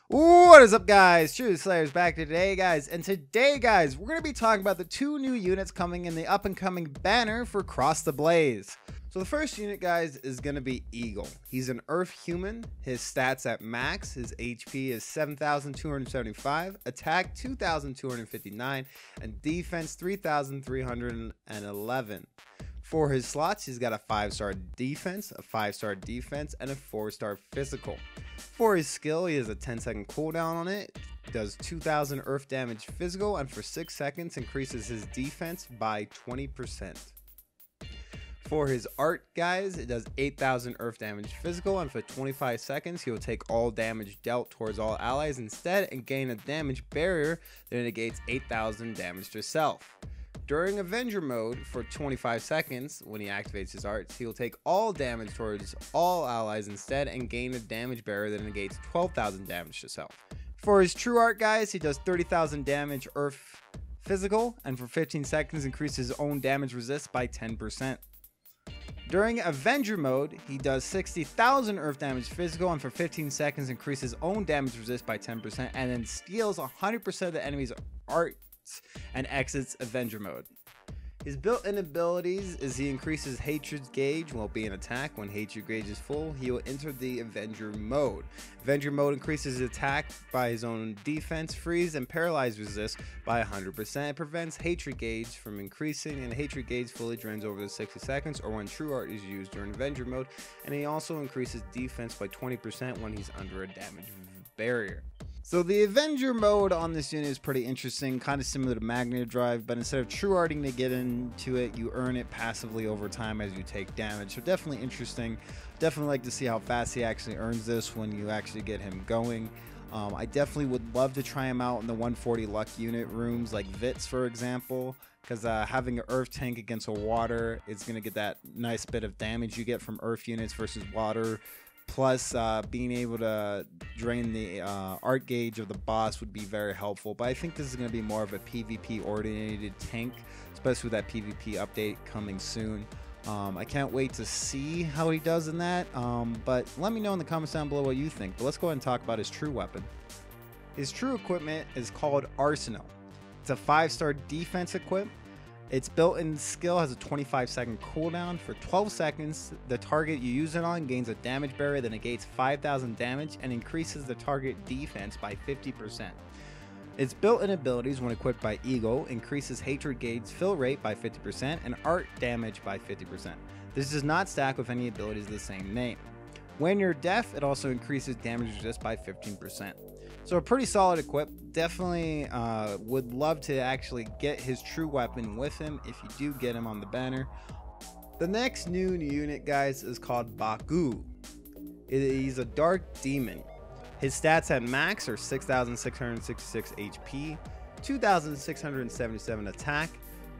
What is up, guys? ChewySlayer's back today, guys. And today, guys, we're going to be talking about the two new units coming in the up-and-coming banner for Cross the Blaze. So the first unit, guys, is going to be Eagle. He's an Earth human. His stats at max. His HP is 7,275, attack 2,259, and defense 3,311. For his slots, he's got a 5-star defense, a 5-star defense, and a 4-star physical. For his skill, he has a 10-second cooldown on it, does 2,000 earth damage physical, and for 6 seconds increases his defense by 20%. For his art, guys, it does 8,000 earth damage physical, and for 25 seconds he will take all damage dealt towards all allies instead and gain a damage barrier that negates 8,000 damage to self. During Avenger Mode, for 25 seconds, when he activates his arts, he will take all damage towards all allies instead and gain a damage barrier that negates 12,000 damage to self. For his true art, guys, he does 30,000 damage earth physical, and for 15 seconds increases his own damage resist by 10%. During Avenger Mode, he does 60,000 earth damage physical, and for 15 seconds increases his own damage resist by 10%, and then steals 100% of the enemy's art and exits Avenger Mode. His built-in abilities is he increases Hatred's gauge while being attacked. When Hatred gauge is full, he will enter the Avenger Mode. Avenger Mode increases his attack by his own defense, freeze, and paralyze resist by 100%. It prevents Hatred gauge from increasing, and Hatred gauge fully drains over the 60 seconds or when True Art is used during Avenger Mode. And he also increases defense by 20% when he's under a damage barrier. So the Avenger Mode on this unit is pretty interesting, kind of similar to Magnet Drive, but instead of true arting to get into it, you earn it passively over time as you take damage. So definitely interesting. Definitely like to see how fast he actually earns this when you actually get him going. I definitely would love to try him out in the 140 luck unit rooms like Vits, for example, because having an earth tank against a water is going to get that nice bit of damage you get from earth units versus water. Plus, being able to drain the art gauge of the boss would be very helpful. But I think this is going to be more of a PvP oriented tank, especially with that PvP update coming soon. I can't wait to see how he does in that. But let me know in the comments down below what you think. But let's go ahead and talk about his true weapon. His true equipment is called Arsenal. It's a 5-star defense equip. Its built-in skill has a 25-second cooldown. For 12 seconds, the target you use it on gains a damage barrier that negates 5,000 damage and increases the target defense by 50%. Its built-in abilities, when equipped by Eagle, increases Hatred gauge fill rate by 50% and art damage by 50%. This does not stack with any abilities of the same name. When you're deaf, it also increases damage resist by 15%. So a pretty solid equip. Definitely would love to actually get his true weapon with him if you do get him on the banner. The next new unit, guys, is called Baku. He's a dark demon. His stats at max are 6,666 HP, 2,677 attack,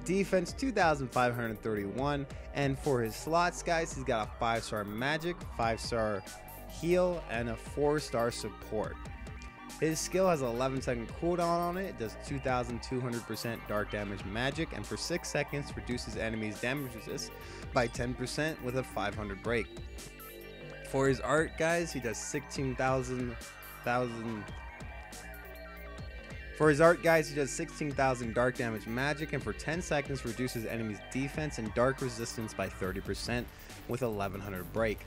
defense 2,531, and for his slots, guys, he's got a 5-star magic, 5-star heal, and a 4-star support. His skill has an 11-second cooldown on it. It does 2,200% dark damage magic, and for 6 seconds reduces enemies' damage resist by 10% with a 500 break. For his art, guys, he does 16,000 dark damage magic, and for 10 seconds reduces enemies' defense and dark resistance by 30% with 1100 break.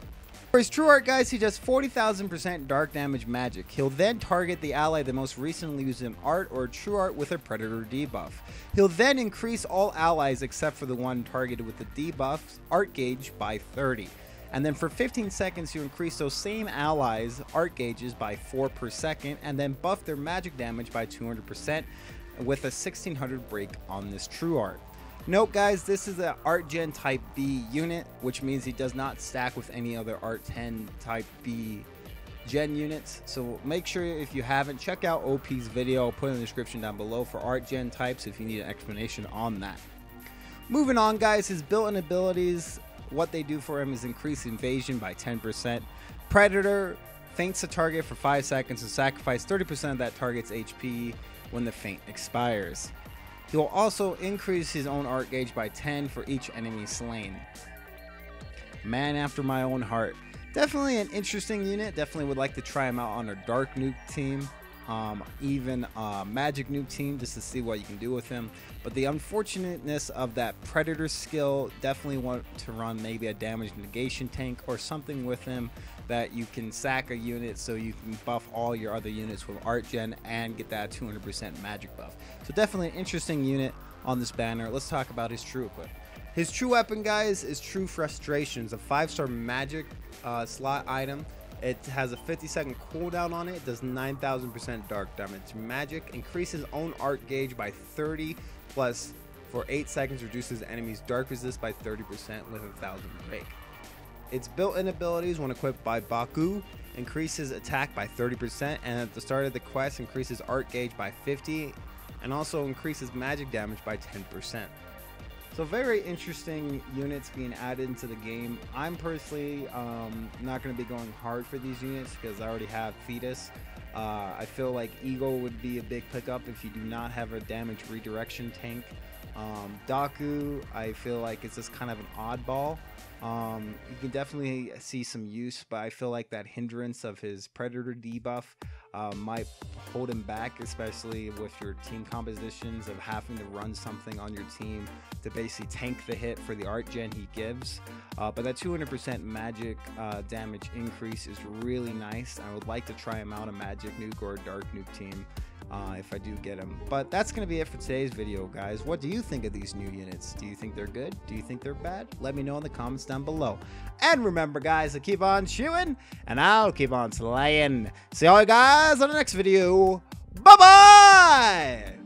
For his true art, guys, he does 40,000% dark damage magic. He'll then target the ally that most recently used an art or true art with a predator debuff. He'll then increase all allies except for the one targeted with the debuff art gauge by 30. And then for 15 seconds, you increase those same allies' art gauges by 4 per second, and then buff their magic damage by 200% with a 1600 break on this true art. Note, guys, this is an Art Gen Type B unit, which means he does not stack with any other Art 10 Type B Gen units. So make sure, if you haven't, check out OP's video. I'll put in the description down below for Art Gen types if you need an explanation on that. Moving on, guys, his built-in abilities, what they do for him is increase evasion by 10%. Predator faints a target for 5 seconds and sacrifice 30% of that target's HP when the feint expires. He will also increase his own art gauge by 10 for each enemy slain. Man after my own heart. Definitely an interesting unit. Definitely would like to try him out on a dark nuke team. Even magic nuke team, just to see what you can do with him. But the unfortunateness of that predator skill, definitely want to run maybe a damage negation tank or something with him that you can sack a unit so you can buff all your other units with art gen and get that 200% magic buff. So definitely an interesting unit on this banner. Let's talk about his true equip. His true weapon, guys, is True Frustrations, a 5-star magic slot item. It has a 50-second cooldown on it. It does 9,000% dark damage. Magic increases own art gauge by 30 plus for 8 seconds, reduces enemies dark resist by 30% with 1,000 break. Its built-in abilities, when equipped by Baku, increases attack by 30%, and at the start of the quest increases art gauge by 50 and also increases magic damage by 10%. So very interesting units being added into the game. I'm personally not going to be going hard for these units because I already have Fetus. I feel like Eagle would be a big pickup if you do not have a damage redirection tank. Daku, I feel like it's just kind of an oddball. You can definitely see some use, but I feel like that hindrance of his Predator debuff might hold him back, especially with your team compositions of having to run something on your team to basically tank the hit for the art gen he gives. But that 200% magic damage increase is really nice. I would like to try him out a magic nuke or a dark nuke team if I do get him. But that's going to be it for today's video, guys. What do you think of these new units? Do you think they're good? Do you think they're bad? Let me know in the comments down below. And remember, guys, to keep on chewing, and I'll keep on slaying. See all you guys on the next video. Bye-bye!